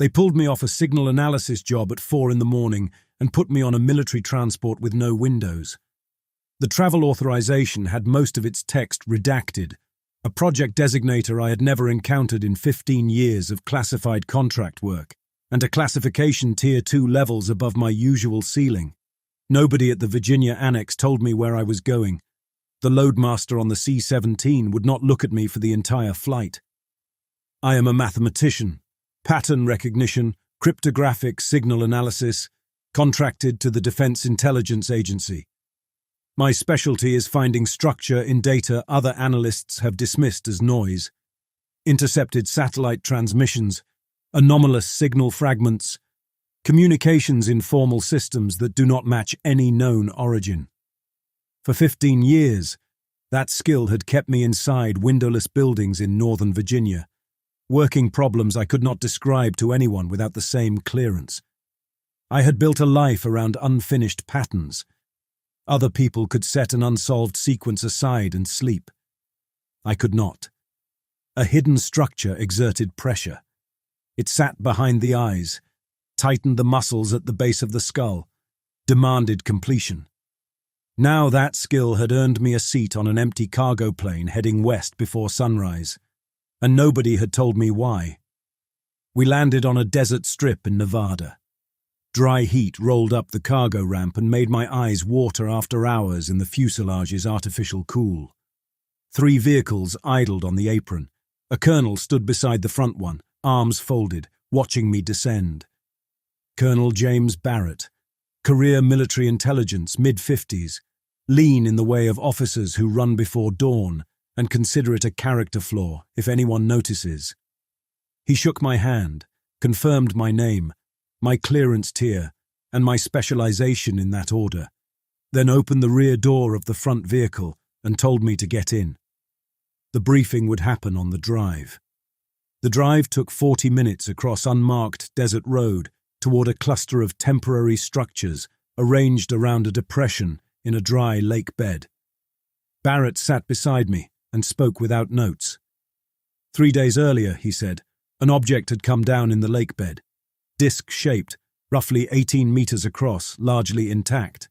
They pulled me off a signal analysis job at 4 in the morning and put me on a military transport with no windows. The travel authorization had most of its text redacted, a project designator I had never encountered in 15 years of classified contract work, and a classification Tier 2 levels above my usual ceiling. Nobody at the Virginia Annex told me where I was going. The loadmaster on the C-17 would not look at me for the entire flight. I am a mathematician, pattern recognition, cryptographic signal analysis, contracted to the Defense Intelligence Agency. My specialty is finding structure in data other analysts have dismissed as noise, intercepted satellite transmissions, anomalous signal fragments, communications in formal systems that do not match any known origin. For 15 years, that skill had kept me inside windowless buildings in Northern Virginia, working problems I could not describe to anyone without the same clearance. I had built a life around unfinished patterns. Other people could set an unsolved sequence aside and sleep. I could not. A hidden structure exerted pressure. It sat behind the eyes, tightened the muscles at the base of the skull, demanded completion. Now that skill had earned me a seat on an empty cargo plane heading west before sunrise, and nobody had told me why. We landed on a desert strip in Nevada. Dry heat rolled up the cargo ramp and made my eyes water after hours in the fuselage's artificial cool. 3 vehicles idled on the apron. A colonel stood beside the front one, arms folded, watching me descend. Colonel James Barrett, career military intelligence, mid-50s, lean in the way of officers who run before dawn and consider it a character flaw if anyone notices. He shook my hand, confirmed my name, my clearance tier, and my specialization in that order, then opened the rear door of the front vehicle and told me to get in. The briefing would happen on the drive. The drive took 40 minutes across unmarked desert road toward a cluster of temporary structures arranged around a depression in a dry lake bed. Barrett sat beside me and spoke without notes. 3 days earlier, he said, an object had come down in the lake bed, disc-shaped, roughly 18 meters across, largely intact.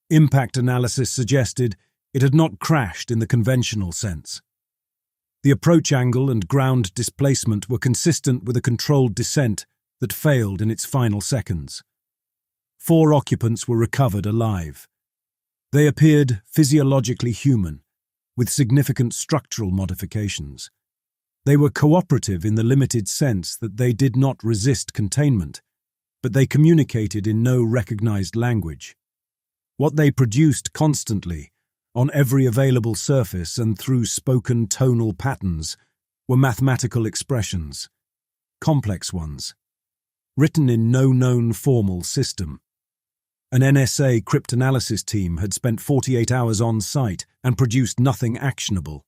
Impact analysis suggested it had not crashed in the conventional sense. The approach angle and ground displacement were consistent with a controlled descent that failed in its final seconds. 4 occupants were recovered alive. They appeared physiologically human, with significant structural modifications. They were cooperative in the limited sense that they did not resist containment, but they communicated in no recognized language. What they produced constantly, on every available surface and through spoken tonal patterns, were mathematical expressions, complex ones, written in no known formal system. An NSA cryptanalysis team had spent 48 hours on site and produced nothing actionable.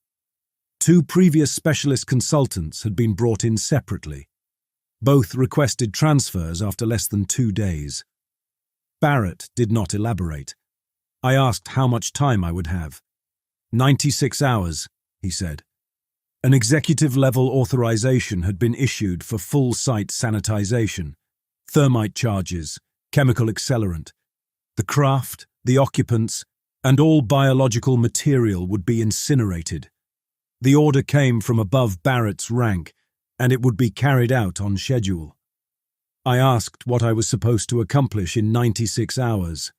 2 previous specialist consultants had been brought in separately. Both requested transfers after less than 2 days. Barrett did not elaborate. I asked how much time I would have. 96 hours, he said. An executive-level authorization had been issued for full site sanitization, thermite charges, chemical accelerant. The craft, the occupants, and all biological material would be incinerated. The order came from above Barrett's rank, and it would be carried out on schedule. I asked what I was supposed to accomplish in 96 hours.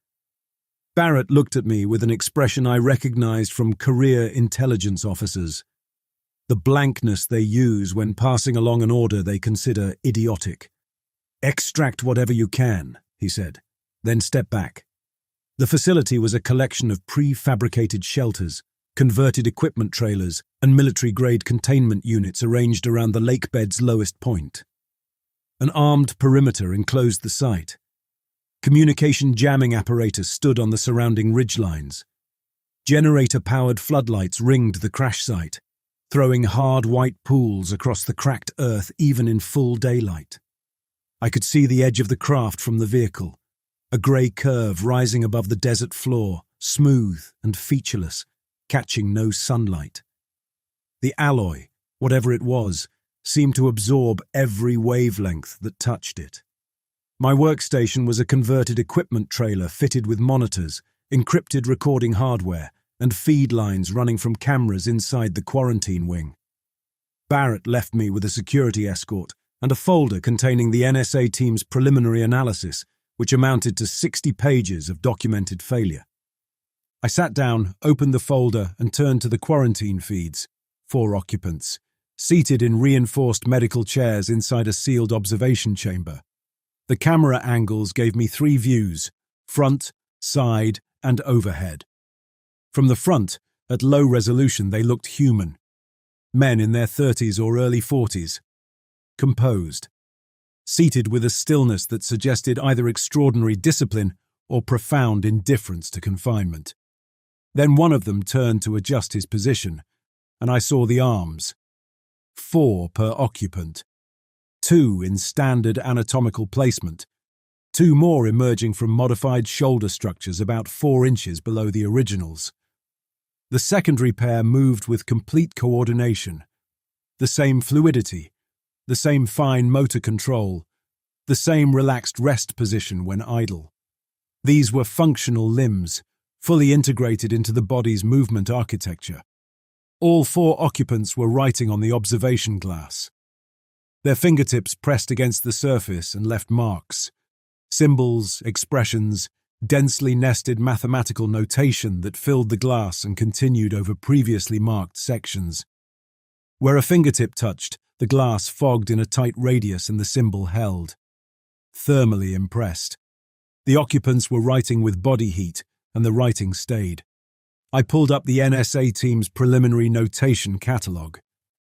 Barrett looked at me with an expression I recognized from career intelligence officers. The blankness they use when passing along an order they consider idiotic. Extract whatever you can, he said, then step back. The facility was a collection of prefabricated shelters, converted equipment trailers, and military-grade containment units arranged around the lake bed's lowest point. An armed perimeter enclosed the site. Communication jamming apparatus stood on the surrounding ridgelines. Generator-powered floodlights ringed the crash site, throwing hard white pools across the cracked earth even in full daylight. I could see the edge of the craft from the vehicle, a grey curve rising above the desert floor, smooth and featureless, catching no sunlight. The alloy, whatever it was, seemed to absorb every wavelength that touched it. My workstation was a converted equipment trailer fitted with monitors, encrypted recording hardware, and feed lines running from cameras inside the quarantine wing. Barrett left me with a security escort and a folder containing the NSA team's preliminary analysis, which amounted to 60 pages of documented failure. I sat down, opened the folder, and turned to the quarantine feeds. 4 occupants, seated in reinforced medical chairs inside a sealed observation chamber. The camera angles gave me 3 views: front, side, and overhead. From the front, at low resolution, they looked human. Men in their 30s or early 40s. Composed. Seated with a stillness that suggested either extraordinary discipline or profound indifference to confinement. Then one of them turned to adjust his position, and I saw the arms. 4 per occupant. 2 in standard anatomical placement. 2 more emerging from modified shoulder structures about 4 inches below the originals. The secondary pair moved with complete coordination. The same fluidity, the same fine motor control, the same relaxed rest position when idle. These were functional limbs, fully integrated into the body's movement architecture. All 4 occupants were writing on the observation glass. Their fingertips pressed against the surface and left marks. Symbols, expressions, densely nested mathematical notation that filled the glass and continued over previously marked sections. Where a fingertip touched, the glass fogged in a tight radius and the symbol held. Thermally impressed. The occupants were writing with body heat, and the writing stayed. I pulled up the NSA team's preliminary notation catalogue.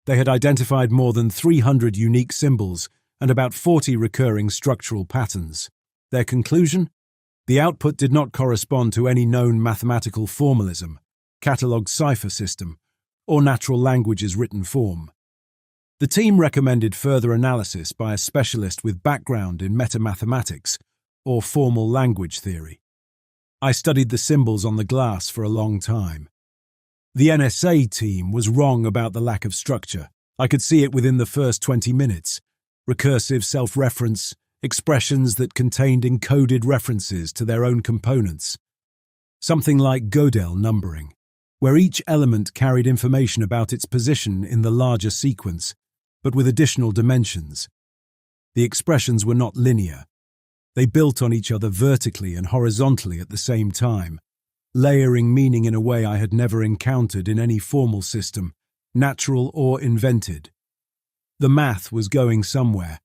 They had identified more than 300 unique symbols and about 40 recurring structural patterns. Their conclusion? The output did not correspond to any known mathematical formalism, catalogued cipher system, or natural language's written form. The team recommended further analysis by a specialist with background in metamathematics or formal language theory. I studied the symbols on the glass for a long time. The NSA team was wrong about the lack of structure. I could see it within the first 20 minutes. Recursive self-reference, expressions that contained encoded references to their own components. Something like Gödel numbering, where each element carried information about its position in the larger sequence, but with additional dimensions. The expressions were not linear. They built on each other vertically and horizontally at the same time, layering meaning in a way I had never encountered in any formal system, natural or invented. The math was going somewhere.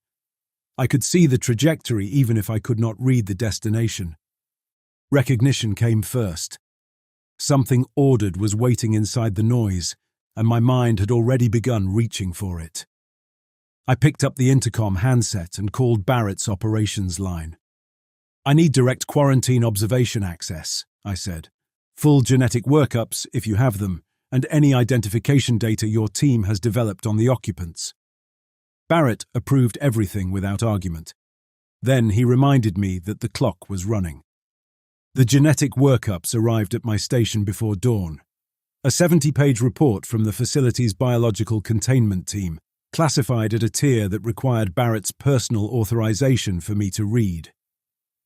I could see the trajectory even if I could not read the destination. Recognition came first. Something ordered was waiting inside the noise, and my mind had already begun reaching for it. I picked up the intercom handset and called Barrett's operations line. "I need direct quarantine observation access," I said. "Full genetic workups, if you have them, and any identification data your team has developed on the occupants." Barrett approved everything without argument. Then he reminded me that the clock was running. The genetic workups arrived at my station before dawn. A 70-page report from the facility's biological containment team, classified at a tier that required Barrett's personal authorization for me to read.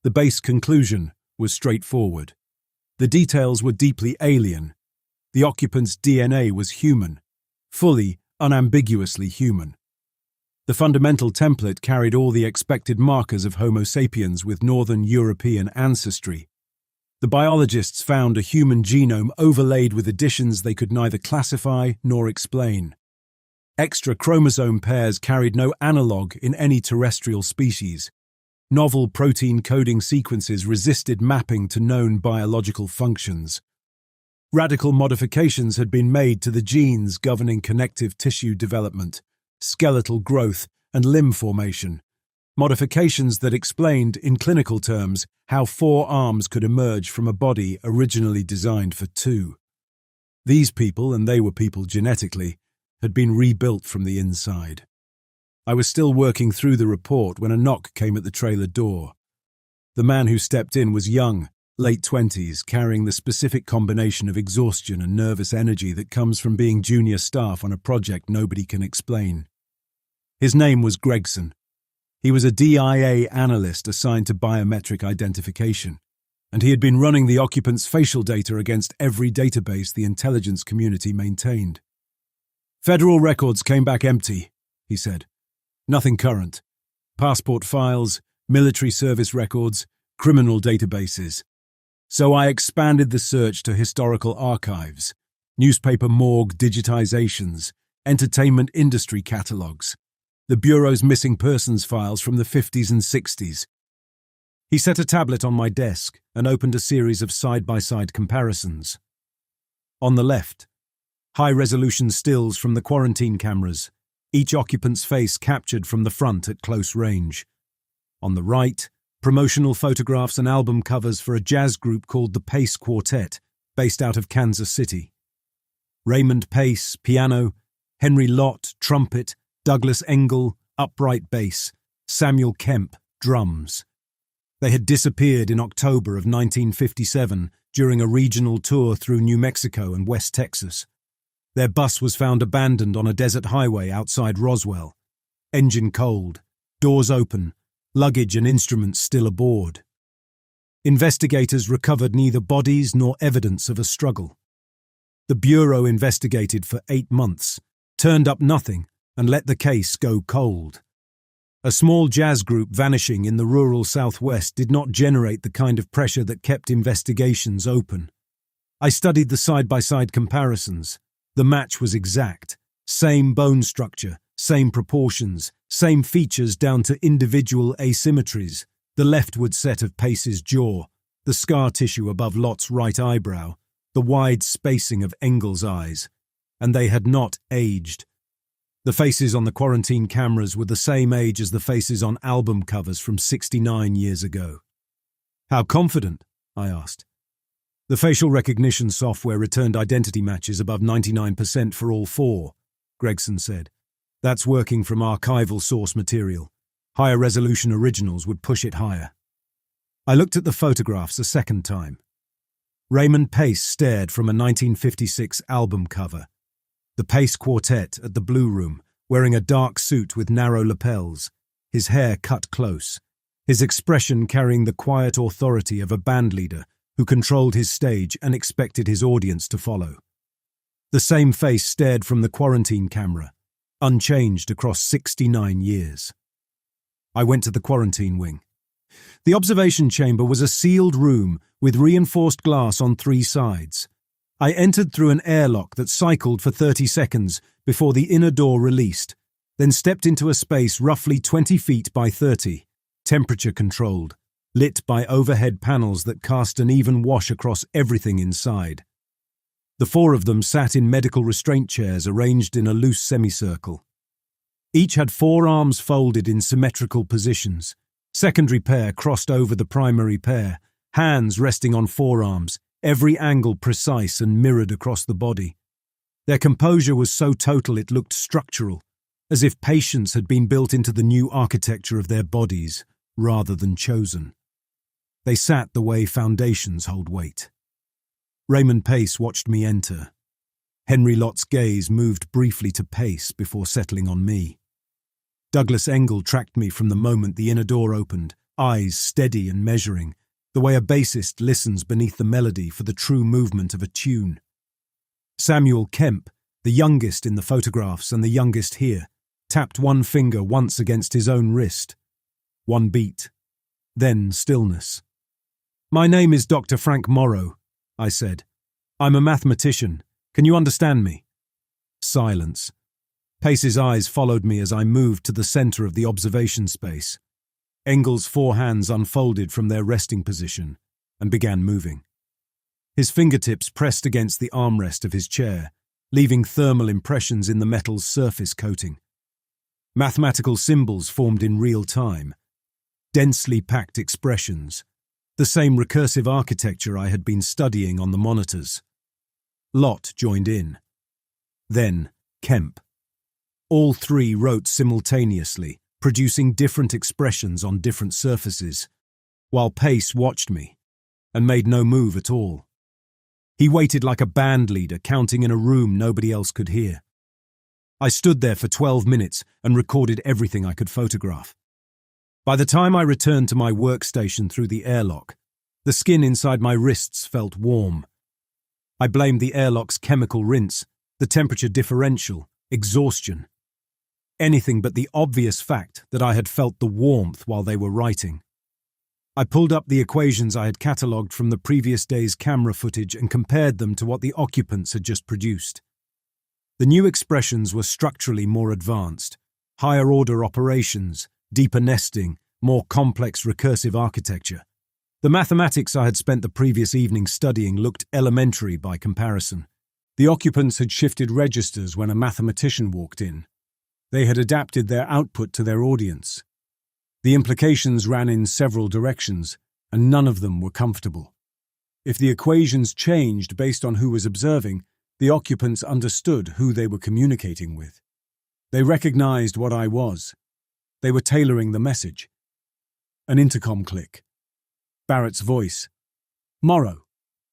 The base conclusion was straightforward. The details were deeply alien. The occupant's DNA was human, fully, unambiguously human. The fundamental template carried all the expected markers of Homo sapiens with Northern European ancestry. The biologists found a human genome overlaid with additions they could neither classify nor explain. Extra chromosome pairs carried no analogue in any terrestrial species. Novel protein coding sequences resisted mapping to known biological functions. Radical modifications had been made to the genes governing connective tissue development, skeletal growth, and limb formation, modifications that explained, in clinical terms, how 4 arms could emerge from a body originally designed for 2. These people, and they were people genetically, had been rebuilt from the inside. I was still working through the report when a knock came at the trailer door. The man who stepped in was young, late 20s, carrying the specific combination of exhaustion and nervous energy that comes from being junior staff on a project nobody can explain. His name was Gregson. He was a DIA analyst assigned to biometric identification, and he had been running the occupants' facial data against every database the intelligence community maintained. "Federal records came back empty," he said. "Nothing current. Passport files, military service records, criminal databases. So I expanded the search to historical archives, newspaper morgue digitizations, entertainment industry catalogues, the Bureau's missing persons files from the 50s and 60s. He set a tablet on my desk and opened a series of side-by-side comparisons. On the left, high-resolution stills from the quarantine cameras, each occupant's face captured from the front at close range. On the right, promotional photographs and album covers for a jazz group called the Pace Quartet, based out of Kansas City. Raymond Pace, piano, Henry Lott, trumpet, Douglas Engel, upright bass, Samuel Kemp, drums. They had disappeared in October of 1957 during a regional tour through New Mexico and West Texas. Their bus was found abandoned on a desert highway outside Roswell. Engine cold, doors open, luggage and instruments still aboard. Investigators recovered neither bodies nor evidence of a struggle. The Bureau investigated for 8 months, turned up nothing, and let the case go cold. A small jazz group vanishing in the rural Southwest did not generate the kind of pressure that kept investigations open. I studied the side-by-side comparisons. The match was exact. Same bone structure, same proportions, same features down to individual asymmetries, the leftward set of Pace's jaw, the scar tissue above Lott's right eyebrow, the wide spacing of Engel's eyes, and they had not aged. The faces on the quarantine cameras were the same age as the faces on album covers from 69 years ago. "How confident?" I asked. "The facial recognition software returned identity matches above 99% for all 4, Gregson said. "That's working from archival source material. Higher resolution originals would push it higher." I looked at the photographs a second time. Raymond Pace stared from a 1956 album cover. The Pace Quartet at the Blue Room, wearing a dark suit with narrow lapels, his hair cut close, his expression carrying the quiet authority of a bandleader who controlled his stage and expected his audience to follow. The same face stared from the quarantine camera, unchanged across 69 years. I went to the quarantine wing. The observation chamber was a sealed room with reinforced glass on 3 sides. I entered through an airlock that cycled for 30 seconds before the inner door released, then stepped into a space roughly 20 feet by 30, temperature-controlled, lit by overhead panels that cast an even wash across everything inside. The 4 of them sat in medical restraint chairs arranged in a loose semicircle. Each had 4 arms folded in symmetrical positions, secondary pair crossed over the primary pair, hands resting on forearms, every angle precise and mirrored across the body. Their composure was so total it looked structural, as if patience had been built into the new architecture of their bodies, rather than chosen. They sat the way foundations hold weight. Raymond Pace watched me enter. Henry Lott's gaze moved briefly to Pace before settling on me. Douglas Engel tracked me from the moment the inner door opened, eyes steady and measuring, the way a bassist listens beneath the melody for the true movement of a tune. Samuel Kemp, the youngest in the photographs and the youngest here, tapped one finger once against his own wrist. 1 beat. Then stillness. "My name is Dr. Frank Morrow," I said. "I'm a mathematician. Can you understand me?" Silence. Pace's eyes followed me as I moved to the center of the observation space. Engel's 4 hands unfolded from their resting position and began moving. His fingertips pressed against the armrest of his chair, leaving thermal impressions in the metal's surface coating. Mathematical symbols formed in real time. Densely packed expressions, the same recursive architecture I had been studying on the monitors. Lott joined in. Then Kemp. All 3 wrote simultaneously, producing different expressions on different surfaces, while Pace watched me and made no move at all. He waited like a band leader counting in a room nobody else could hear. I stood there for 12 minutes and recorded everything I could photograph. By the time I returned to my workstation through the airlock, the skin inside my wrists felt warm. I blamed the airlock's chemical rinse, the temperature differential, exhaustion. Anything but the obvious fact that I had felt the warmth while they were writing. I pulled up the equations I had catalogued from the previous day's camera footage and compared them to what the occupants had just produced. The new expressions were structurally more advanced, higher-order operations, deeper nesting, more complex recursive architecture. The mathematics I had spent the previous evening studying looked elementary by comparison. The occupants had shifted registers when a mathematician walked in. They had adapted their output to their audience. The implications ran in several directions, and none of them were comfortable. If the equations changed based on who was observing, the occupants understood who they were communicating with. They recognized what I was. They were tailoring the message. An intercom click. Barrett's voice. "Morrow.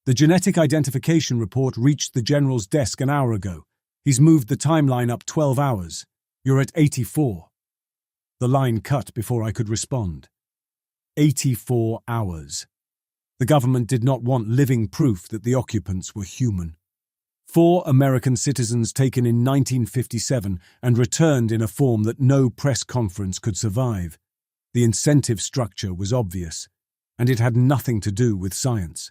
The genetic identification report reached the general's desk an hour ago. He's moved the timeline up 12 hours. You're at 84. The line cut before I could respond. 84 hours. The government did not want living proof that the occupants were human. 4 American citizens taken in 1957 and returned in a form that no press conference could survive. The incentive structure was obvious, and it had nothing to do with science.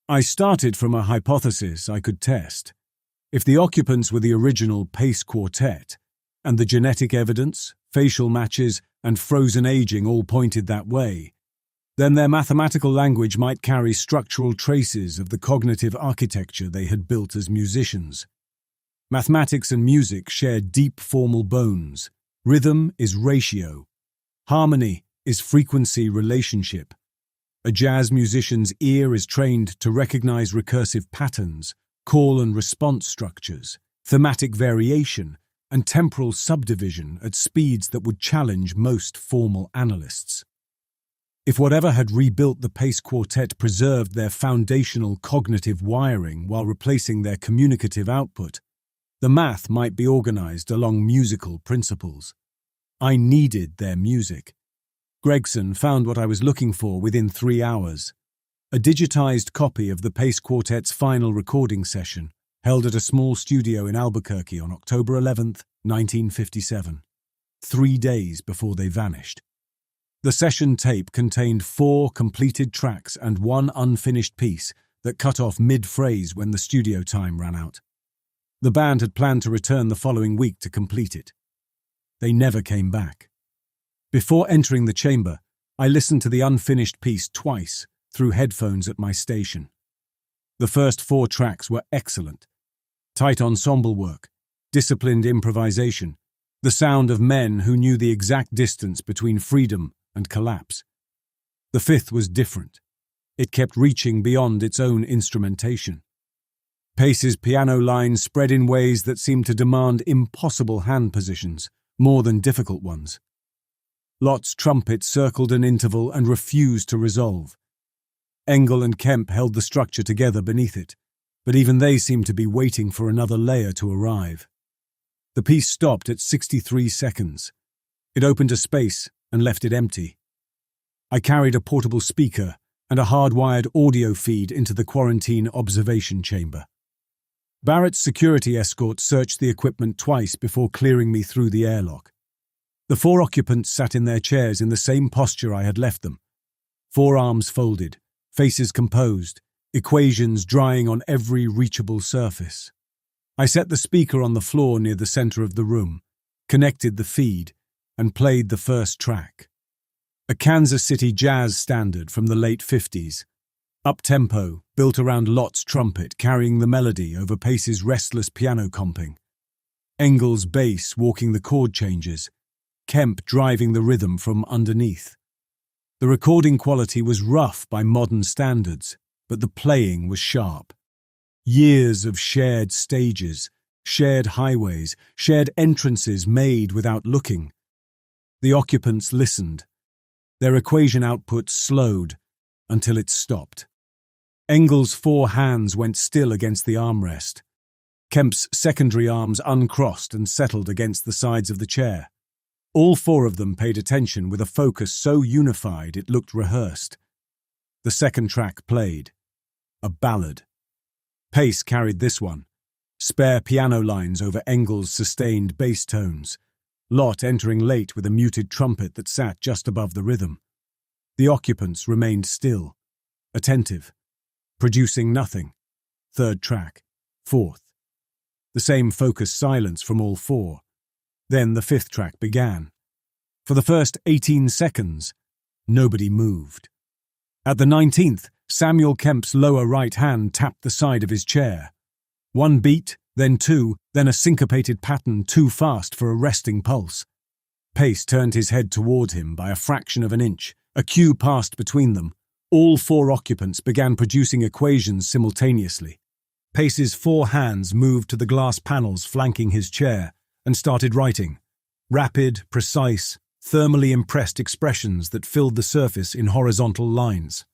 I started from a hypothesis I could test. If the occupants were the original Pace Quartet, and the genetic evidence, facial matches, and frozen aging all pointed that way, then their mathematical language might carry structural traces of the cognitive architecture they had built as musicians. Mathematics and music share deep formal bones. Rhythm is ratio. Harmony is frequency relationship. A jazz musician's ear is trained to recognize recursive patterns, call and response structures, thematic variation, and temporal subdivision at speeds that would challenge most formal analysts. If whatever had rebuilt the Pace Quartet preserved their foundational cognitive wiring while replacing their communicative output, the math might be organized along musical principles. I needed their music. Gregson found what I was looking for within 3 hours. A digitized copy of the Pace Quartet's final recording session, held at a small studio in Albuquerque on October 11th, 1957, 3 days before they vanished. The session tape contained 4 completed tracks and 1 unfinished piece that cut off mid-phrase when the studio time ran out. The band had planned to return the following week to complete it. They never came back. Before entering the chamber, I listened to the unfinished piece twice through headphones at my station. The first 4 tracks were excellent. Tight ensemble work, disciplined improvisation, the sound of men who knew the exact distance between freedom and collapse. The 5th was different. It kept reaching beyond its own instrumentation. Pace's piano lines spread in ways that seemed to demand impossible hand positions, more than difficult ones. Lott's trumpet circled an interval and refused to resolve. Engel and Kemp held the structure together beneath it, but even they seemed to be waiting for another layer to arrive. The piece stopped at 63 seconds. It opened a space and left it empty. I carried a portable speaker and a hardwired audio feed into the quarantine observation chamber. Barrett's security escort searched the equipment twice before clearing me through the airlock. The 4 occupants sat in their chairs in the same posture I had left them. Forearms folded, faces composed, equations drying on every reachable surface. I set the speaker on the floor near the center of the room, connected the feed, and played the first track. A Kansas City jazz standard from the late 50s. Up-tempo, built around Lott's trumpet carrying the melody over Pace's restless piano comping. Engel's bass walking the chord changes, Kemp driving the rhythm from underneath. The recording quality was rough by modern standards, but the playing was sharp. Years of shared stages, shared highways, shared entrances made without looking. The occupants listened. Their equation output slowed until it stopped. Engel's 4 hands went still against the armrest. Kemp's secondary arms uncrossed and settled against the sides of the chair. All four of them paid attention with a focus so unified it looked rehearsed. The second track played. A ballad. Pace carried this one. Spare piano lines over Engel's sustained bass tones. Lot entering late with a muted trumpet that sat just above the rhythm. The occupants remained still, attentive, producing nothing. Third track. Fourth. The same focused silence from all four. Then the fifth track began. For the first 18 seconds, nobody moved. At the 19th, Samuel Kemp's lower right hand tapped the side of his chair. One beat, then two, then a syncopated pattern too fast for a resting pulse. Pace turned his head toward him by a fraction of an inch. A cue passed between them. All four occupants began producing equations simultaneously. Pace's four hands moved to the glass panels flanking his chair and started writing. Rapid, precise, thermally impressed expressions that filled the surface in horizontal lines.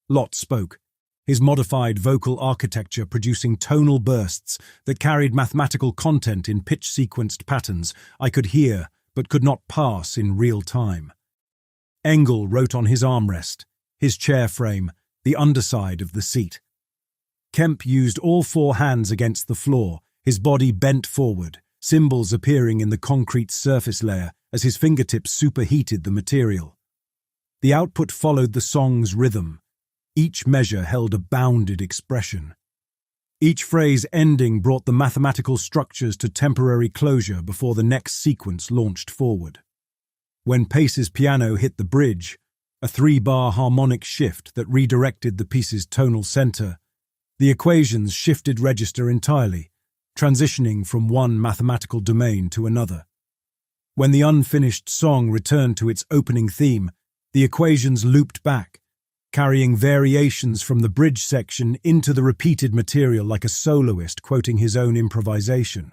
Lot spoke, his modified vocal architecture producing tonal bursts that carried mathematical content in pitch-sequenced patterns I could hear but could not pass in real time. Engel wrote on his armrest, his chair frame, the underside of the seat. Kemp used all four hands against the floor, his body bent forward, symbols appearing in the concrete surface layer as his fingertips superheated the material. The output followed the song's rhythm. Each measure held a bounded expression. Each phrase ending brought the mathematical structures to temporary closure before the next sequence launched forward. When Pace's piano hit the bridge, a 3-bar harmonic shift that redirected the piece's tonal center, the equations shifted register entirely, transitioning from one mathematical domain to another. When the unfinished song returned to its opening theme, the equations looped back, carrying variations from the bridge section into the repeated material like a soloist quoting his own improvisation.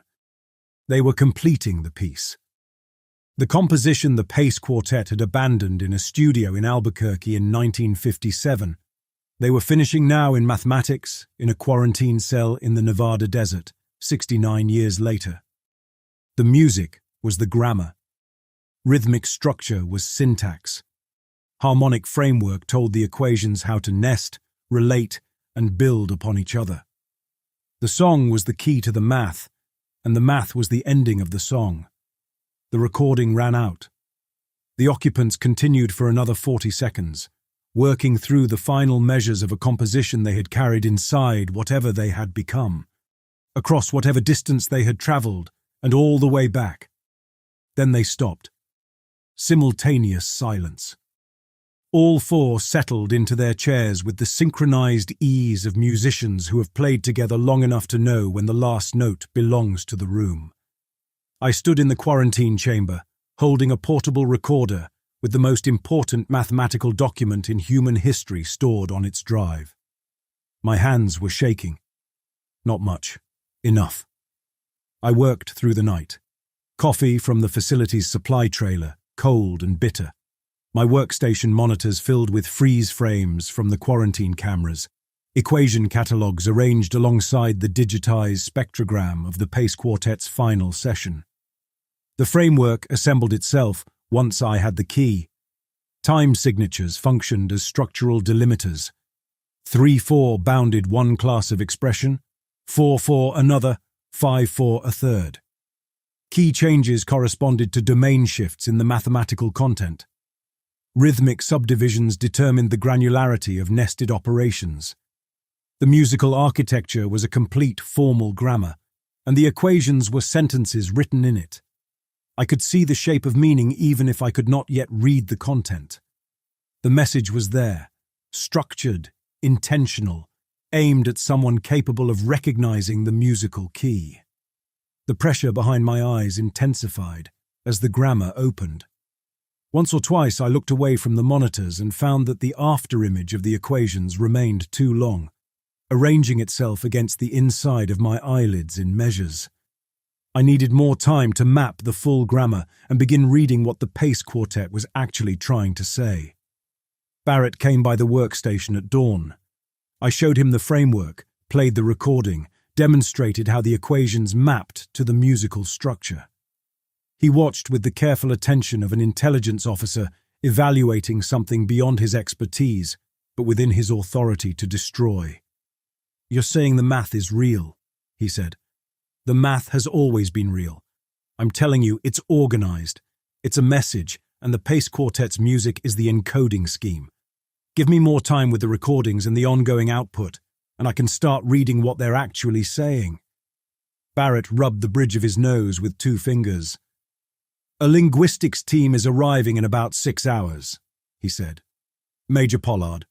They were completing the piece. The composition the Pace Quartet had abandoned in a studio in Albuquerque in 1957, they were finishing now in mathematics, in a quarantine cell in the Nevada desert, 69 years later. The music was the grammar. Rhythmic structure was syntax. Harmonic framework told the equations how to nest, relate, and build upon each other. The song was the key to the math, and the math was the ending of the song. The recording ran out. The occupants continued for another 40 seconds, working through the final measures of a composition they had carried inside whatever they had become, across whatever distance they had traveled, and all the way back. Then they stopped. Simultaneous silence. All four settled into their chairs with the synchronized ease of musicians who have played together long enough to know when the last note belongs to the room. I stood in the quarantine chamber, holding a portable recorder with the most important mathematical document in human history stored on its drive. My hands were shaking. Not much. Enough. I worked through the night. Coffee from the facility's supply trailer, cold and bitter. My workstation monitors filled with freeze frames from the quarantine cameras, equation catalogues arranged alongside the digitized spectrogram of the Pace Quartet's final session. The framework assembled itself once I had the key. Time signatures functioned as structural delimiters. 3-4 bounded one class of expression, 4-4 another, 5-4 a third. Key changes corresponded to domain shifts in the mathematical content. Rhythmic subdivisions determined the granularity of nested operations. The musical architecture was a complete formal grammar, and the equations were sentences written in it. I could see the shape of meaning even if I could not yet read the content. The message was there, structured, intentional, aimed at someone capable of recognizing the musical key. The pressure behind my eyes intensified as the grammar opened. Once or twice I looked away from the monitors and found that the afterimage of the equations remained too long, arranging itself against the inside of my eyelids in measures. I needed more time to map the full grammar and begin reading what the Pace Quartet was actually trying to say. Barrett came by the workstation at dawn. I showed him the framework, played the recording, demonstrated how the equations mapped to the musical structure. He watched with the careful attention of an intelligence officer evaluating something beyond his expertise, but within his authority to destroy. "You're saying the math is real," he said. "The math has always been real. I'm telling you, it's organized. It's a message, and the Pace Quartet's music is the encoding scheme. Give me more time with the recordings and the ongoing output, and I can start reading what they're actually saying." Barrett rubbed the bridge of his nose with 2 fingers. "A linguistics team is arriving in about 6 hours, he said. "Major Pollard,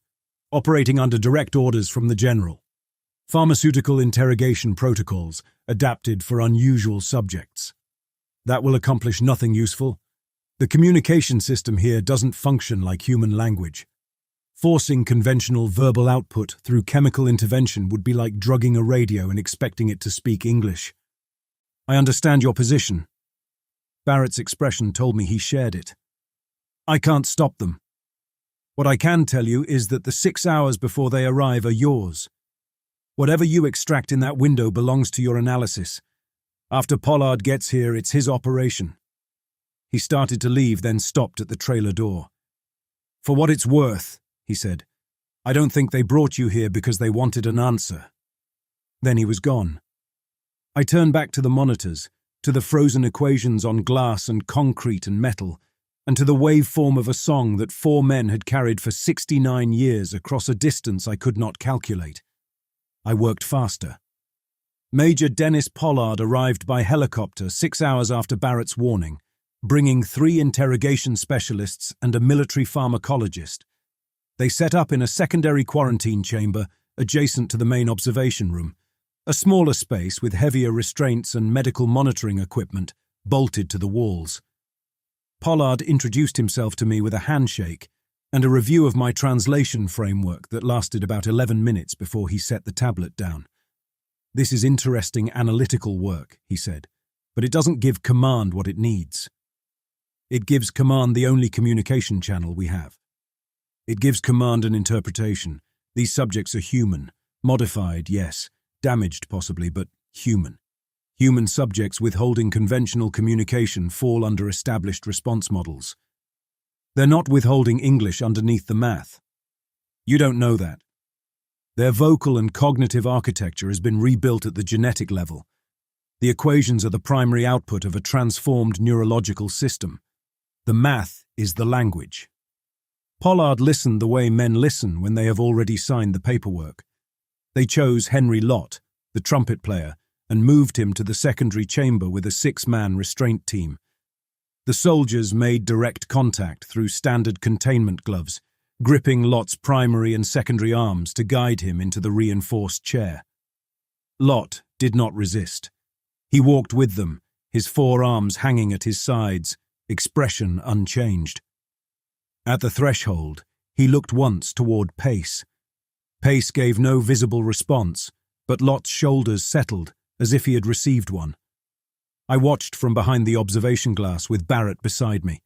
operating under direct orders from the General. Pharmaceutical interrogation protocols adapted for unusual subjects. That will accomplish nothing useful. The communication system here doesn't function like human language. Forcing conventional verbal output through chemical intervention would be like drugging a radio and expecting it to speak English. I understand your position." Barrett's expression told me he shared it. "I can't stop them. What I can tell you is that the 6 hours before they arrive are yours. Whatever you extract in that window belongs to your analysis. After Pollard gets here, it's his operation." He started to leave, then stopped at the trailer door. "For what it's worth," he said, "I don't think they brought you here because they wanted an answer." Then he was gone. I turned back to the monitors, to the frozen equations on glass and concrete and metal, and to the waveform of a song that 4 men had carried for 69 years across a distance I could not calculate. I worked faster. Major Dennis Pollard arrived by helicopter 6 hours after Barrett's warning, bringing 3 interrogation specialists and a military pharmacologist. They set up in a secondary quarantine chamber adjacent to the main observation room, a smaller space with heavier restraints and medical monitoring equipment bolted to the walls. Pollard introduced himself to me with a handshake and a review of my translation framework that lasted about 11 minutes before he set the tablet down. "This is interesting analytical work," he said, "but it doesn't give command what it needs. It gives command the only communication channel we have. It gives command and interpretation. These subjects are human, modified, yes, damaged possibly, but human. Human subjects withholding conventional communication fall under established response models. They're not withholding English underneath the math. You don't know that. Their vocal and cognitive architecture has been rebuilt at the genetic level. The equations are the primary output of a transformed neurological system. The math is the language." Pollard listened the way men listen when they have already signed the paperwork. They chose Henry Lott, the trumpet player, and moved him to the secondary chamber with a 6-man restraint team. The soldiers made direct contact through standard containment gloves, gripping Lott's primary and secondary arms to guide him into the reinforced chair. Lott did not resist. He walked with them, his 4 arms hanging at his sides, expression unchanged. At the threshold, he looked once toward Pace. Pace gave no visible response, but Lott's shoulders settled as if he had received one. I watched from behind the observation glass with Barrett beside me.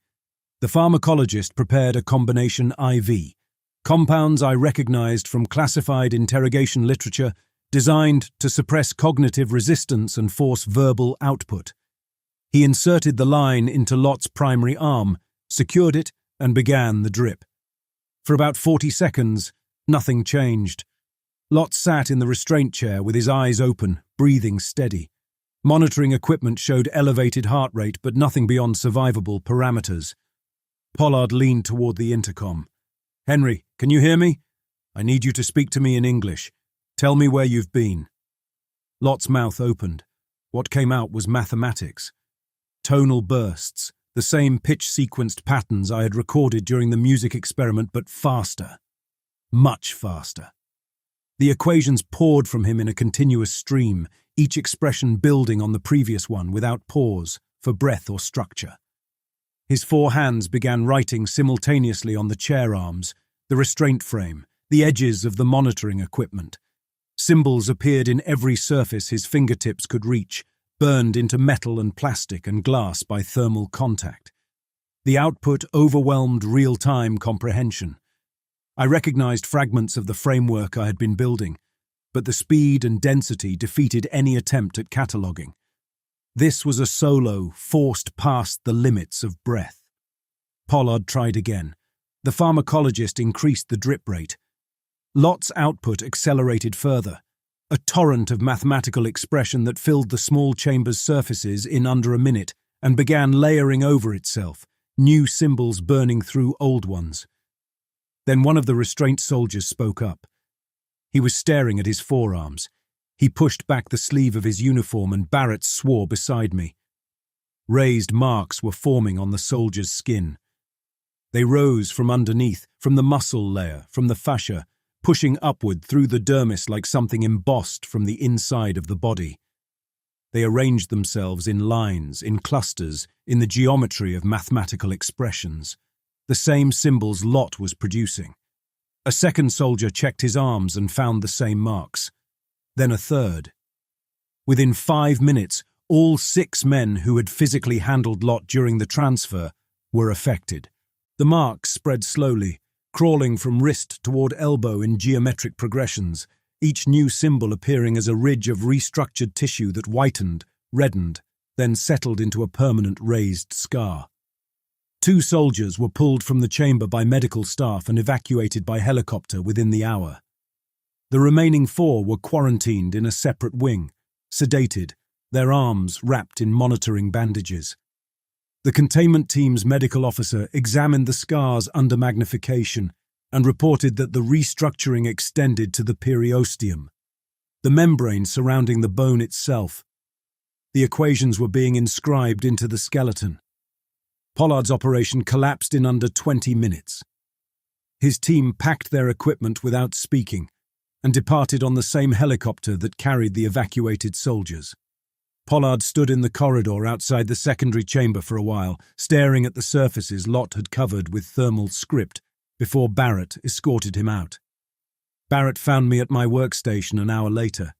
The pharmacologist prepared a combination IV, compounds I recognized from classified interrogation literature designed to suppress cognitive resistance and force verbal output. He inserted the line into Lott's primary arm, secured it, and began the drip. For about 40 seconds, nothing changed. Lott sat in the restraint chair with his eyes open, breathing steady. Monitoring equipment showed elevated heart rate, but nothing beyond survivable parameters. Pollard leaned toward the intercom. "Henry, can you hear me? I need you to speak to me in English. Tell me where you've been." Lott's mouth opened. What came out was mathematics. Tonal bursts, the same pitch-sequenced patterns I had recorded during the music experiment, but faster. Much faster. The equations poured from him in a continuous stream, each expression building on the previous one without pause, for breath or structure. His 4 hands began writing simultaneously on the chair arms, the restraint frame, the edges of the monitoring equipment. Symbols appeared in every surface his fingertips could reach, burned into metal and plastic and glass by thermal contact. The output overwhelmed real-time comprehension. I recognized fragments of the framework I had been building, but the speed and density defeated any attempt at cataloguing. This was a solo forced past the limits of breath. Pollard tried again. The pharmacologist increased the drip rate. Lot's output accelerated further, a torrent of mathematical expression that filled the small chamber's surfaces in under a minute and began layering over itself, new symbols burning through old ones. Then one of the restraint soldiers spoke up. He was staring at his forearms. He pushed back the sleeve of his uniform and Barrett swore beside me. Raised marks were forming on the soldier's skin. They rose from underneath, from the muscle layer, from the fascia, pushing upward through the dermis like something embossed from the inside of the body. They arranged themselves in lines, in clusters, in the geometry of mathematical expressions, the same symbols Lot was producing. A second soldier checked his arms and found the same marks. Then a third. Within 5 minutes, all 6 men who had physically handled Lot during the transfer were affected. The marks spread slowly, crawling from wrist toward elbow in geometric progressions, each new symbol appearing as a ridge of restructured tissue that whitened, reddened, then settled into a permanent raised scar. 2 soldiers were pulled from the chamber by medical staff and evacuated by helicopter within the hour. The remaining 4 were quarantined in a separate wing, sedated, their arms wrapped in monitoring bandages. The containment team's medical officer examined the scars under magnification and reported that the restructuring extended to the periosteum, the membrane surrounding the bone itself. The equations were being inscribed into the skeleton. Pollard's operation collapsed in under 20 minutes. His team packed their equipment without speaking and departed on the same helicopter that carried the evacuated soldiers. Pollard stood in the corridor outside the secondary chamber for a while, staring at the surfaces Lot had covered with thermal script before Barrett escorted him out. Barrett found me at my workstation an hour later.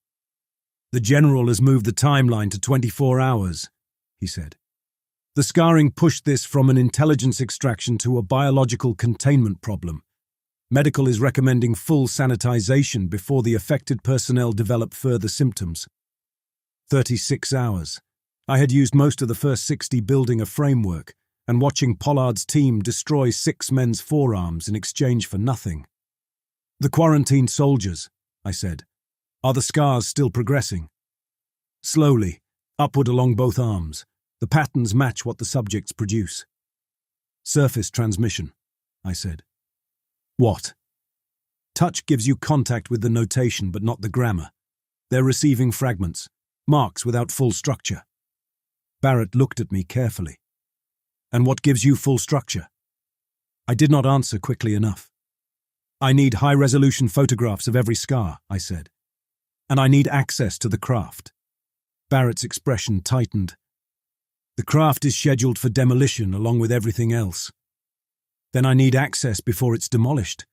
"The General has moved the timeline to 24 hours, he said. "The scarring pushed this from an intelligence extraction to a biological containment problem. Medical is recommending full sanitization before the affected personnel develop further symptoms." 36 hours. I had used most of the first 60 building a framework and watching Pollard's team destroy 6 men's forearms in exchange for nothing. "The quarantined soldiers," I said. "Are the scars still progressing?" "Slowly, upward along both arms. The patterns match what the subjects produce." "Surface transmission," I said. "What?" "Touch gives you contact with the notation but not the grammar. They're receiving fragments. Marks without full structure." Barrett looked at me carefully. "And what gives you full structure?" I did not answer quickly enough. "I need high-resolution photographs of every scar," I said. "And I need access to the craft." Barrett's expression tightened. "The craft is scheduled for demolition along with everything else." "Then I need access before it's demolished.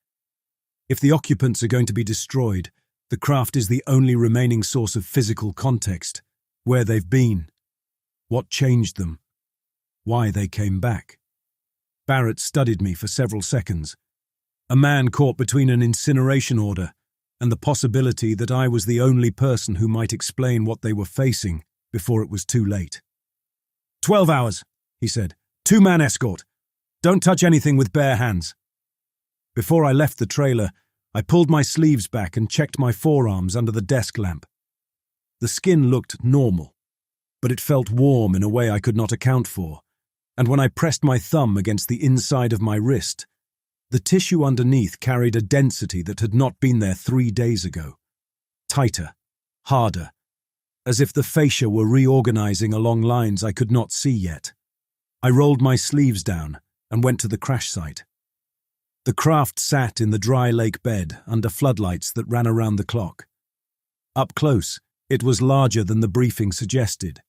If the occupants are going to be destroyed, the craft is the only remaining source of physical context, where they've been, what changed them, why they came back." Barrett studied me for several seconds. A man caught between an incineration order and the possibility that I was the only person who might explain what they were facing before it was too late. 12 hours, he said. 2-man escort. Don't touch anything with bare hands." Before I left the trailer, I pulled my sleeves back and checked my forearms under the desk lamp. The skin looked normal, but it felt warm in a way I could not account for, and when I pressed my thumb against the inside of my wrist, the tissue underneath carried a density that had not been there 3 days ago. Tighter, harder, as if the fascia were reorganizing along lines I could not see yet. I rolled my sleeves down and went to the crash site. The craft sat in the dry lake bed under floodlights that ran around the clock. Up close, it was larger than the briefing suggested.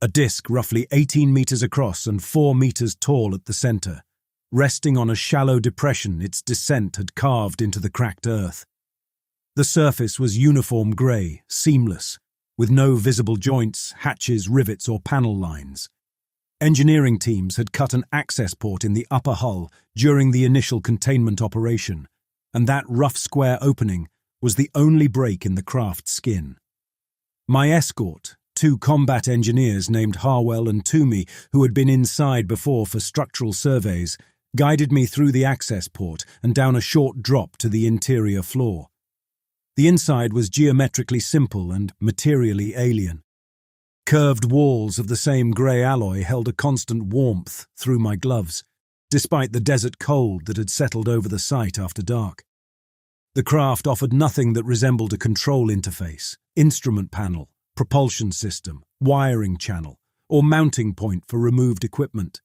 A disc roughly 18 meters across and 4 meters tall at the center, resting on a shallow depression its descent had carved into the cracked earth. The surface was uniform grey, seamless, with no visible joints, hatches, rivets, or panel lines. Engineering teams had cut an access port in the upper hull during the initial containment operation, and that rough square opening was the only break in the craft's skin. My escort, two combat engineers named Harwell and Toomey, who had been inside before for structural surveys, guided me through the access port and down a short drop to the interior floor. The inside was geometrically simple and materially alien. Curved walls of the same grey alloy held a constant warmth through my gloves, despite the desert cold that had settled over the site after dark. The craft offered nothing that resembled a control interface, instrument panel, propulsion system, wiring channel, or mounting point for removed equipment.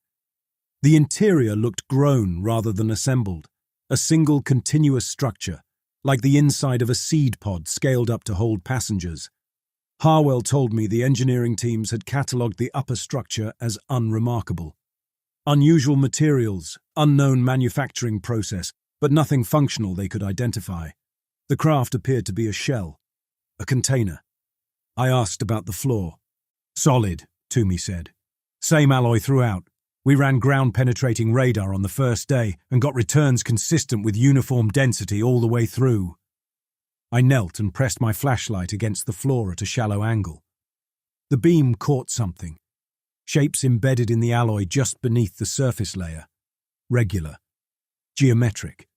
The interior looked grown rather than assembled, a single continuous structure, like the inside of a seed pod scaled up to hold passengers. Harwell told me the engineering teams had catalogued the upper structure as unremarkable. Unusual materials, unknown manufacturing process, but nothing functional they could identify. The craft appeared to be a shell, a container. I asked about the floor. Solid, Toomey said. Same alloy throughout. We ran ground-penetrating radar on the first day and got returns consistent with uniform density all the way through. I knelt and pressed my flashlight against the floor at a shallow angle. The beam caught something. Shapes embedded in the alloy just beneath the surface layer. Regular. Geometric.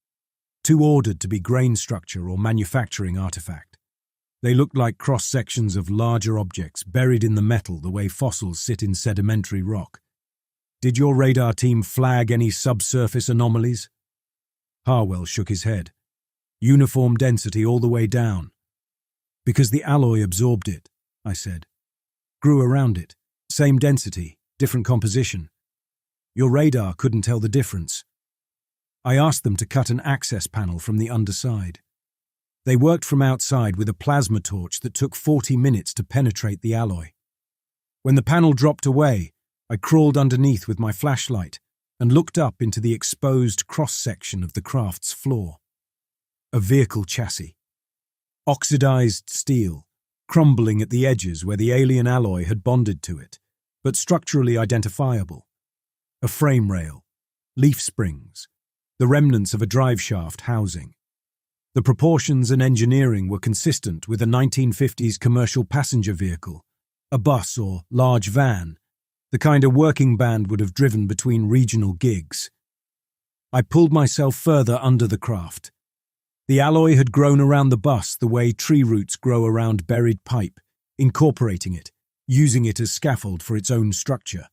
Too ordered to be grain structure or manufacturing artifact. They looked like cross-sections of larger objects buried in the metal the way fossils sit in sedimentary rock. Did your radar team flag any subsurface anomalies? Harwell shook his head. Uniform density all the way down. Because the alloy absorbed it, I said. Grew around it. Same density, different composition. Your radar couldn't tell the difference. I asked them to cut an access panel from the underside. They worked from outside with a plasma torch that took 40 minutes to penetrate the alloy. When the panel dropped away, I crawled underneath with my flashlight and looked up into the exposed cross-section of the craft's floor. A vehicle chassis. Oxidized steel, crumbling at the edges where the alien alloy had bonded to it, but structurally identifiable. A frame rail, leaf springs, the remnants of a driveshaft housing. The proportions and engineering were consistent with a 1950s commercial passenger vehicle, a bus or large van, the kind a working band would have driven between regional gigs. I pulled myself further under the craft. The alloy had grown around the bus the way tree roots grow around buried pipe, incorporating it, using it as scaffold for its own structure.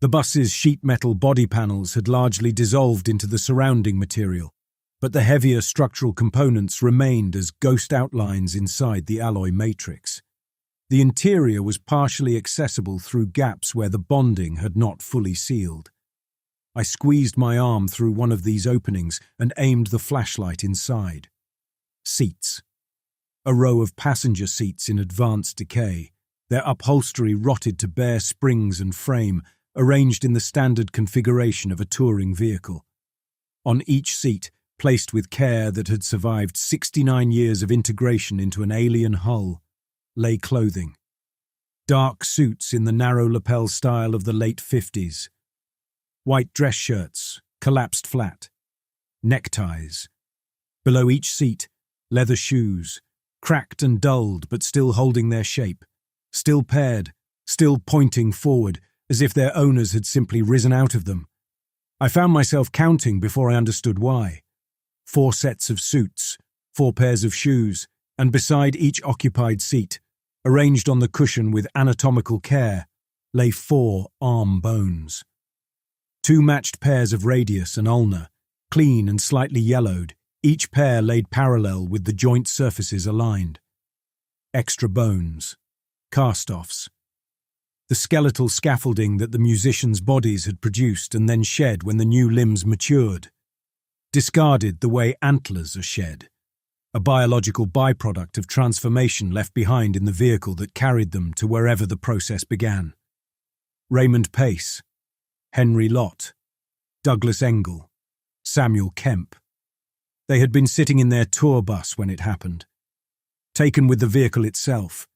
The bus's sheet metal body panels had largely dissolved into the surrounding material, but the heavier structural components remained as ghost outlines inside the alloy matrix. The interior was partially accessible through gaps where the bonding had not fully sealed. I squeezed my arm through one of these openings and aimed the flashlight inside. Seats. A row of passenger seats in advanced decay, their upholstery rotted to bare springs and frame, arranged in the standard configuration of a touring vehicle. On each seat, placed with care that had survived 69 years of integration into an alien hull, lay clothing. Dark suits in the narrow lapel style of the late 50s. White dress shirts, collapsed flat. Neckties. Below each seat, leather shoes, cracked and dulled but still holding their shape, still paired, still pointing forward, as if their owners had simply risen out of them. I found myself counting before I understood why. 4 sets of suits, 4 pairs of shoes, and beside each occupied seat, arranged on the cushion with anatomical care, lay 4 arm bones. 2 matched pairs of radius and ulna, clean and slightly yellowed, each pair laid parallel with the joint surfaces aligned. Extra bones. Cast-offs. The skeletal scaffolding that the musicians' bodies had produced and then shed when the new limbs matured. Discarded the way antlers are shed, a biological byproduct of transformation left behind in the vehicle that carried them to wherever the process began. Raymond Pace, Henry Lott, Douglas Engel, Samuel Kemp. They had been sitting in their tour bus when it happened. Taken with the vehicle itself,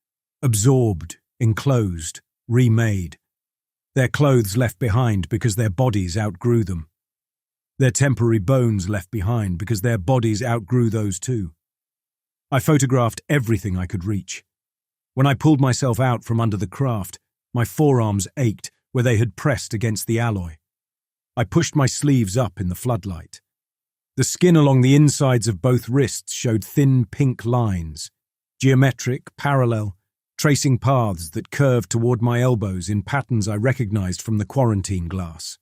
absorbed, enclosed, remade. Their clothes left behind because their bodies outgrew them. Their temporary bones left behind because their bodies outgrew those too. I photographed everything I could reach. When I pulled myself out from under the craft, my forearms ached where they had pressed against the alloy. I pushed my sleeves up in the floodlight. The skin along the insides of both wrists showed thin pink lines, geometric, parallel, tracing paths that curved toward my elbows in patterns I recognized from the quarantine glass.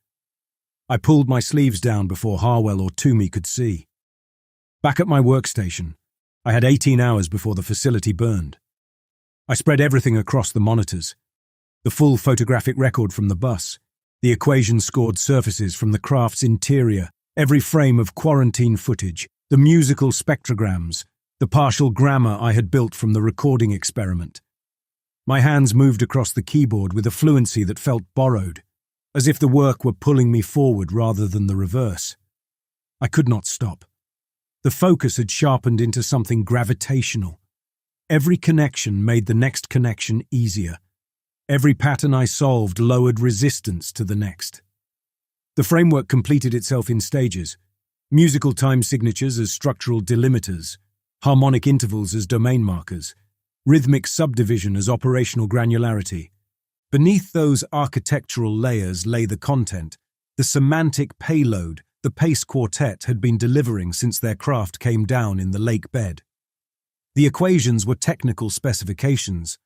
I pulled my sleeves down before Harwell or Toomey could see. Back at my workstation, I had 18 hours before the facility burned. I spread everything across the monitors. The full photographic record from the bus, the equation-scored surfaces from the craft's interior, every frame of quarantine footage, the musical spectrograms, the partial grammar I had built from the recording experiment. My hands moved across the keyboard with a fluency that felt borrowed, as if the work were pulling me forward rather than the reverse. I could not stop. The focus had sharpened into something gravitational. Every connection made the next connection easier. Every pattern I solved lowered resistance to the next. The framework completed itself in stages, musical time signatures as structural delimiters, harmonic intervals as domain markers, rhythmic subdivision as operational granularity. Beneath those architectural layers lay the content, the semantic payload the Pace Quartet had been delivering since their craft came down in the lake bed. The equations were technical specifications.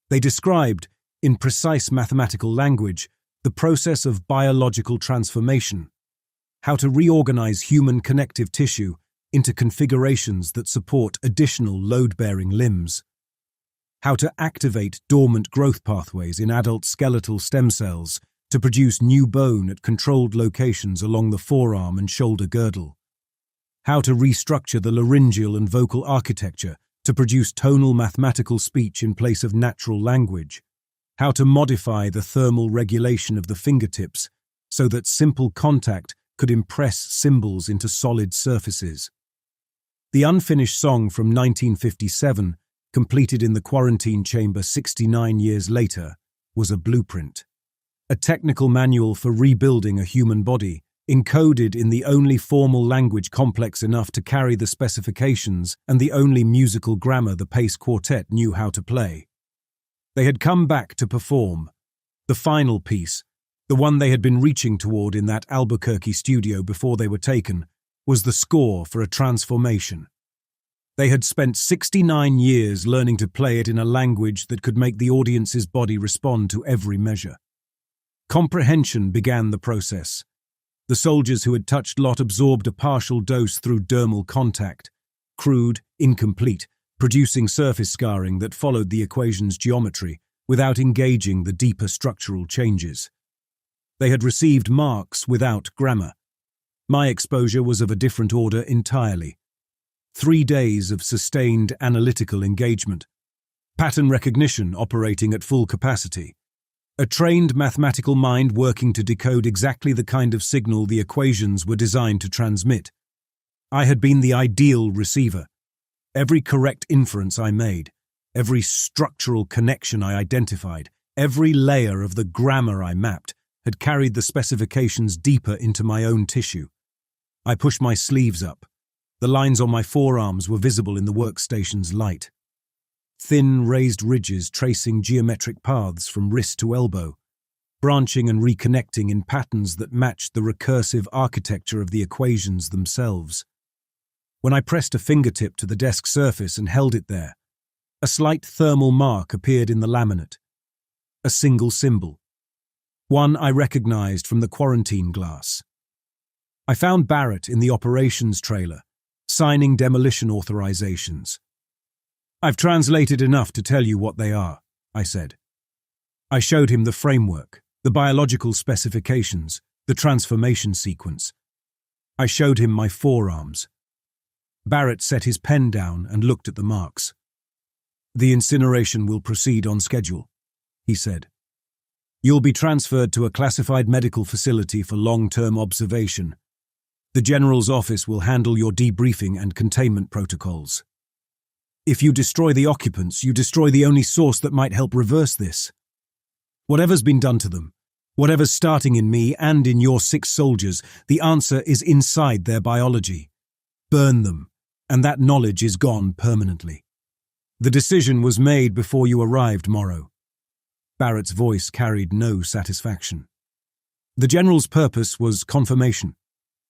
They described, in precise mathematical language, the process of biological transformation, how to reorganize human connective tissue into configurations that support additional load-bearing limbs, how to activate dormant growth pathways in adult skeletal stem cells to produce new bone at controlled locations along the forearm and shoulder girdle, how to restructure the laryngeal and vocal architecture to produce tonal mathematical speech in place of natural language, how to modify the thermal regulation of the fingertips so that simple contact could impress symbols into solid surfaces. The unfinished song from 1957, completed in the quarantine chamber 69 years later, was a blueprint. A technical manual for rebuilding a human body, encoded in the only formal language complex enough to carry the specifications and the only musical grammar the Pace Quartet knew how to play. They had come back to perform. The final piece, the one they had been reaching toward in that Albuquerque studio before they were taken, was the score for a transformation. They had spent 69 years learning to play it in a language that could make the audience's body respond to every measure. Comprehension began the process. The soldiers who had touched Lot absorbed a partial dose through dermal contact, crude, incomplete, producing surface scarring that followed the equation's geometry without engaging the deeper structural changes. They had received marks without grammar. My exposure was of a different order entirely. 3 days of sustained analytical engagement, pattern recognition operating at full capacity, a trained mathematical mind working to decode exactly the kind of signal the equations were designed to transmit. I had been the ideal receiver. Every correct inference I made, every structural connection I identified, every layer of the grammar I mapped had carried the specifications deeper into my own tissue. I pushed my sleeves up. The lines on my forearms were visible in the workstation's light. Thin, raised ridges tracing geometric paths from wrist to elbow, branching and reconnecting in patterns that matched the recursive architecture of the equations themselves. When I pressed a fingertip to the desk surface and held it there, a slight thermal mark appeared in the laminate. A single symbol. One I recognized from the quarantine glass. I found Barrett in the operations trailer, signing demolition authorizations. "I've translated enough to tell you what they are," I said. I showed him the framework, the biological specifications, the transformation sequence. I showed him my forearms. Barrett set his pen down and looked at the marks. "The incineration will proceed on schedule," he said. "You'll be transferred to a classified medical facility for long-term observation. The General's office will handle your debriefing and containment protocols. If you destroy the occupants, you destroy the only source that might help reverse this. Whatever's been done to them, whatever's starting in me and in your 6 soldiers, the answer is inside their biology. Burn them. and that knowledge is gone permanently. The decision was made before you arrived, Morrow. Barrett's voice carried no satisfaction. The General's purpose was confirmation.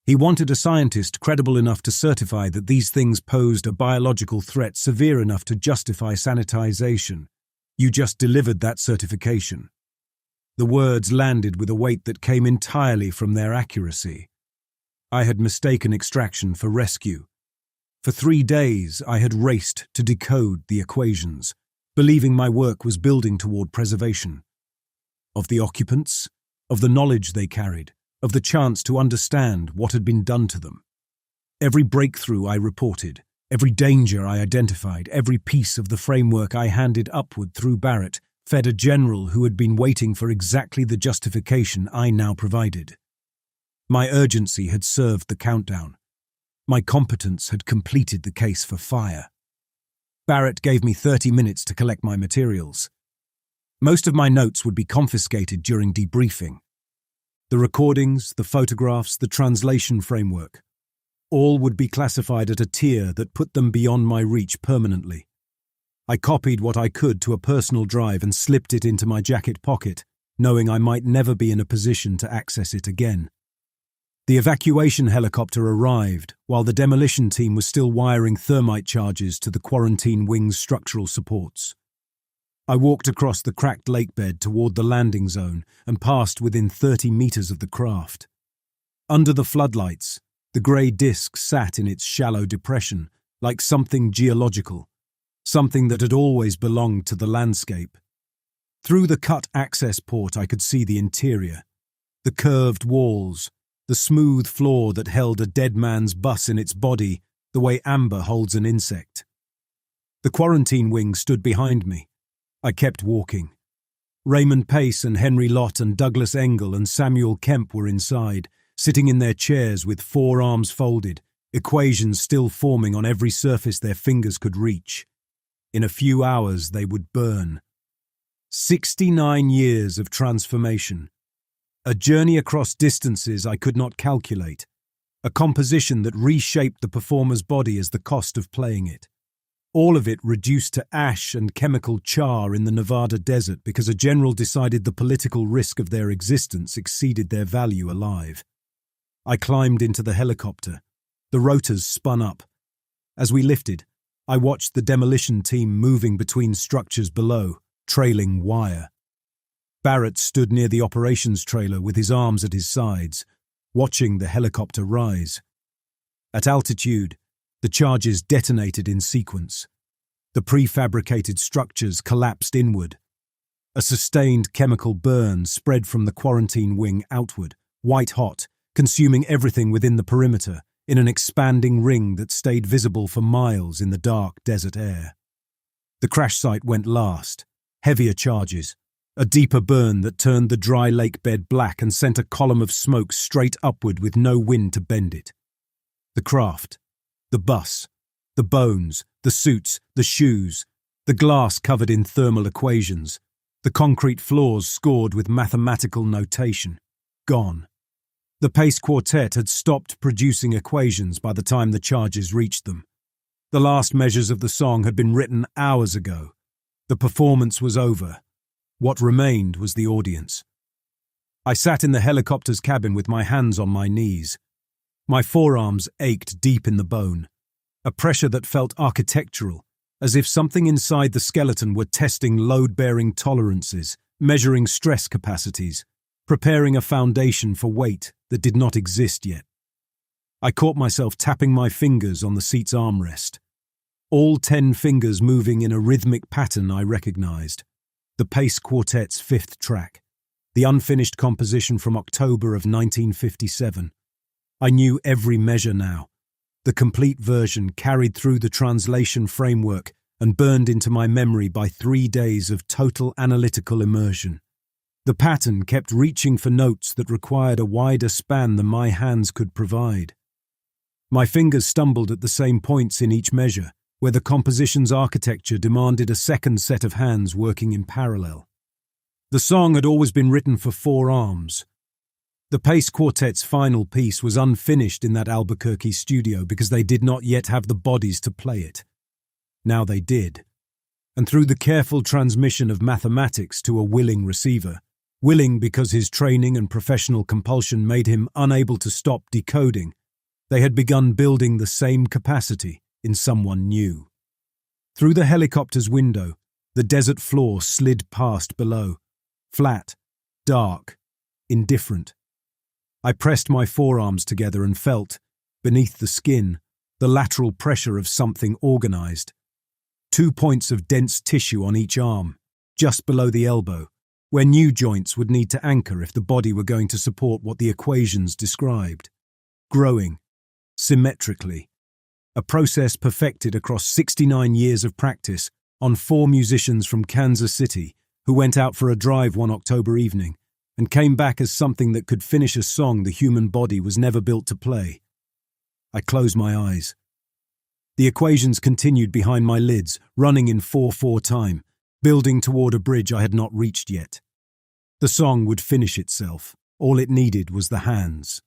He wanted a scientist credible enough to certify that these things posed a biological threat severe enough to justify sanitization. You just delivered that certification. The words landed with a weight that came entirely from their accuracy. I had mistaken extraction for rescue. For 3 days, I had raced to decode the equations, believing my work was building toward preservation. Of the occupants, of the knowledge they carried, of the chance to understand what had been done to them. Every breakthrough I reported, every danger I identified, every piece of the framework I handed upward through Barrett fed a general who had been waiting for exactly the justification I now provided. My urgency had served the countdown. My competence had completed the case for fire. Barrett gave me 30 minutes to collect my materials. Most of my notes would be confiscated during debriefing. The recordings, the photographs, the translation framework, all would be classified at a tier that put them beyond my reach permanently. I copied what I could to a personal drive and slipped it into my jacket pocket, knowing I might never be in a position to access it again. The evacuation helicopter arrived while the demolition team was still wiring thermite charges to the quarantine wing's structural supports. I walked across the cracked lakebed toward the landing zone and passed within 30 meters of the craft. Under the floodlights, the grey disk sat in its shallow depression, like something geological, something that had always belonged to the landscape. Through the cut access port I could see the interior, the curved walls, the smooth floor that held a dead man's bus in its body the way amber holds an insect. The quarantine wing stood behind me. I kept walking. Raymond Pace and Henry Lott and Douglas Engel and Samuel Kemp were inside, sitting in their chairs with forearms folded, equations still forming on every surface their fingers could reach. In a few hours they would burn. 69 years of transformation. A journey across distances I could not calculate. A composition that reshaped the performer's body as the cost of playing it. All of it reduced to ash and chemical char in the Nevada desert because a general decided the political risk of their existence exceeded their value alive. I climbed into the helicopter. The rotors spun up. As we lifted, I watched the demolition team moving between structures below, trailing wire. Barrett stood near the operations trailer with his arms at his sides, watching the helicopter rise. At altitude, the charges detonated in sequence. The prefabricated structures collapsed inward. A sustained chemical burn spread from the quarantine wing outward, white-hot, consuming everything within the perimeter, in an expanding ring that stayed visible for miles in the dark desert air. The crash site went last. Heavier charges. A deeper burn that turned the dry lake bed black and sent a column of smoke straight upward with no wind to bend it. The craft. The bus, the bones, the suits, the shoes, the glass covered in thermal equations, the concrete floors scored with mathematical notation. Gone. The Pace Quartet had stopped producing equations by the time the charges reached them. The last measures of the song had been written hours ago. The performance was over. What remained was the audience. I sat in the helicopter's cabin with my hands on my knees. My forearms ached deep in the bone, a pressure that felt architectural, as if something inside the skeleton were testing load-bearing tolerances, measuring stress capacities, preparing a foundation for weight that did not exist yet. I caught myself tapping my fingers on the seat's armrest. All 10 fingers moving in a rhythmic pattern I recognized. The Pace Quartet's 5th track, the unfinished composition from October of 1957. I knew every measure now. The complete version carried through the translation framework and burned into my memory by 3 days of total analytical immersion. The pattern kept reaching for notes that required a wider span than my hands could provide. My fingers stumbled at the same points in each measure, where the composition's architecture demanded a second set of hands working in parallel. The song had always been written for 4 arms. The Pace Quartet's final piece was unfinished in that Albuquerque studio because they did not yet have the bodies to play it. Now they did. And through the careful transmission of mathematics to a willing receiver, willing because his training and professional compulsion made him unable to stop decoding, they had begun building the same capacity in someone new. Through the helicopter's window, the desert floor slid past below, flat, dark, indifferent. I pressed my forearms together and felt, beneath the skin, the lateral pressure of something organized. 2 points of dense tissue on each arm, just below the elbow, where new joints would need to anchor if the body were going to support what the equations described. Growing, symmetrically. A process perfected across 69 years of practice on 4 musicians from Kansas City who went out for a drive one October evening and came back as something that could finish a song the human body was never built to play. I closed my eyes. The equations continued behind my lids, running in 4/4 time, building toward a bridge I had not reached yet. The song would finish itself. All it needed was the hands.